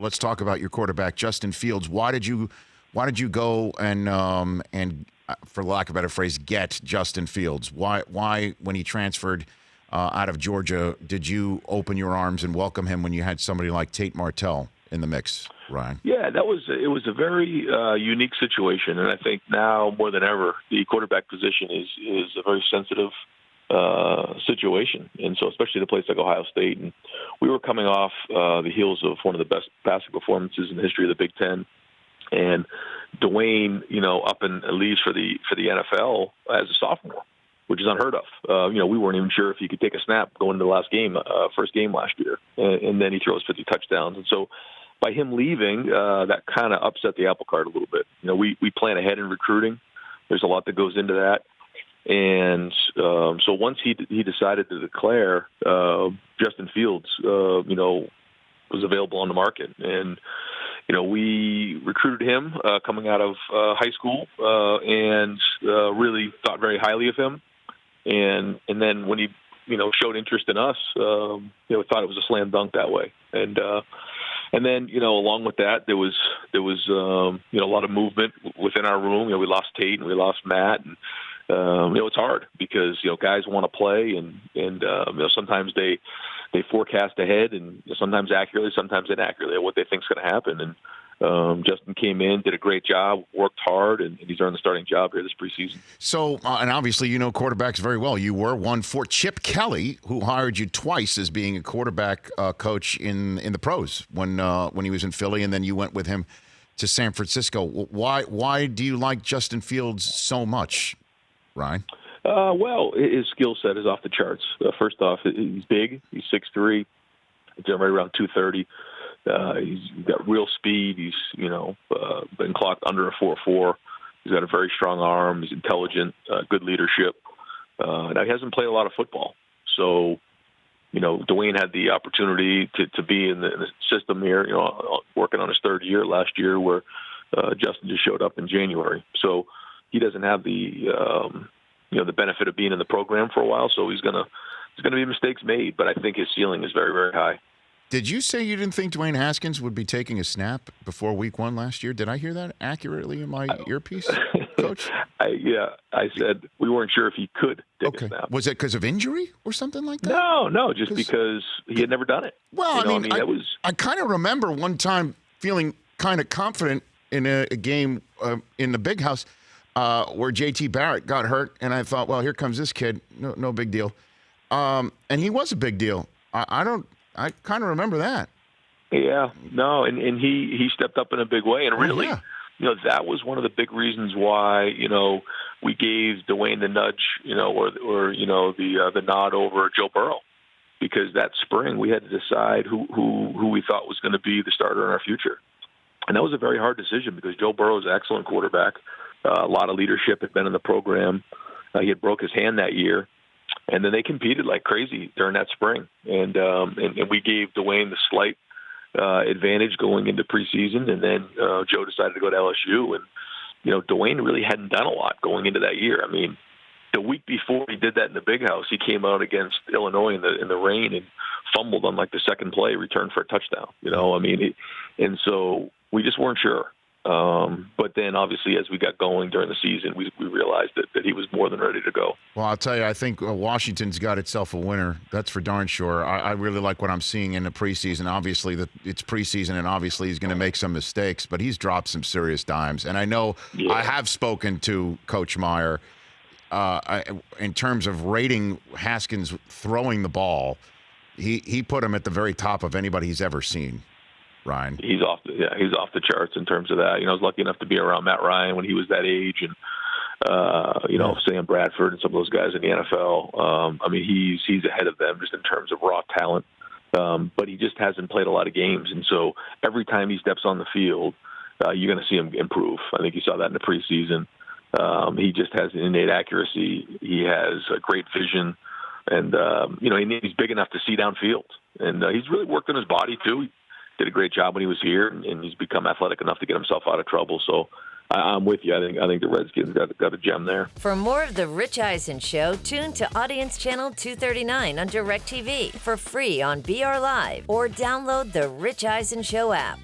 Let's talk about your quarterback, Justin Fields. Why did you go and for lack of a better phrase, get Justin Fields? Why when he transferred out of Georgia, did you open your arms and welcome him when you had somebody like Tate Martell in the mix, Ryan? Yeah, it was a very unique situation, and I think now more than ever, the quarterback position is a very sensitive situation, and so especially in a place like Ohio State, and we were coming off the heels of one of the best passing performances in the history of the Big Ten, and Dwayne, up and leaves for the NFL as a sophomore, which is unheard of. We weren't even sure if he could take a snap going into the last game, first game last year, and then he throws 50 touchdowns, and so by him leaving, that kind of upset the apple cart a little bit. We plan ahead in recruiting. There's a lot that goes into that. And so once he decided to declare, Justin Fields, was available on the market. And, we recruited him coming out of high school and really thought very highly of him. And then when he, showed interest in us, thought it was a slam dunk that way. And then, along with that, there was a lot of movement within our room. We lost Tate and we lost Matt, and it's hard because guys want to play, and sometimes they forecast ahead, and sometimes accurately, sometimes inaccurately, what they think is going to happen. And Justin came in, did a great job, worked hard, and he's earned the starting job here this preseason. So, and obviously you know quarterbacks very well. You were one for Chip Kelly, who hired you twice as being a quarterback coach in the pros when he was in Philly, and then you went with him to San Francisco. Why do you like Justin Fields so much, Ryan? Well, his skill set is off the charts. First off, he's big. He's 6'3". He's right around 230. He's got real speed. He's, been clocked under a 4.4. He's got a very strong arm. He's intelligent, good leadership. Now, he hasn't played a lot of football. So, Dwayne had the opportunity to be in the system here, working on his third year last year where Justin just showed up in January. So he doesn't have the benefit of being in the program for a while. So there's going to be mistakes made, but I think his ceiling is very, very high. Did you say you didn't think Dwayne Haskins would be taking a snap before week 1 last year? Did I hear that accurately in my earpiece, Coach? I said we weren't sure if he could take a snap. Was it because of injury or something like that? No, just because he had never done it. Well, I kind of remember one time feeling kind of confident in a game in the Big House where J.T. Barrett got hurt, and I thought, well, here comes this kid, no big deal. And he was a big deal. I kind of remember that. Yeah, no, and he stepped up in a big way, and really, that was one of the big reasons why we gave Dwayne the nudge, or the nod over Joe Burrow, because that spring we had to decide who we thought was going to be the starter in our future, and that was a very hard decision because Joe Burrow is an excellent quarterback, a lot of leadership had been in the program, he had broke his hand that year. And then they competed like crazy during that spring, and we gave Dwayne the slight advantage going into preseason, and then Joe decided to go to LSU, and Dwayne really hadn't done a lot going into that year. I mean, the week before he did that in the Big House, he came out against Illinois in the rain and fumbled on like the second play, returned for a touchdown. And so we just weren't sure. But then, obviously, as we got going during the season, we realized that he was more than ready to go. Well, I'll tell you, I think Washington's got itself a winner. That's for darn sure. I really like what I'm seeing in the preseason. Obviously, it's preseason, and obviously he's going to make some mistakes, but he's dropped some serious dimes. And I know I have spoken to Coach Meyer in terms of rating Haskins throwing the ball. He put him at the very top of anybody he's ever seen. Ryan, he's off the charts in terms of that. I was lucky enough to be around Matt Ryan when he was that age, and Sam Bradford and some of those guys in the NFL. He's ahead of them just in terms of raw talent, but he just hasn't played a lot of games, and so every time he steps on the field, you're going to see him improve. I think you saw that in the preseason. He just has innate accuracy. He has a great vision, and he's big enough to see downfield, and he's really worked on his body too. did a great job when he was here, and he's become athletic enough to get himself out of trouble. So I'm with you. I think the Redskins got a gem there. For more of the Rich Eisen Show, tune to Audience Channel 239 on DirecTV for free on BR Live or download the Rich Eisen Show app.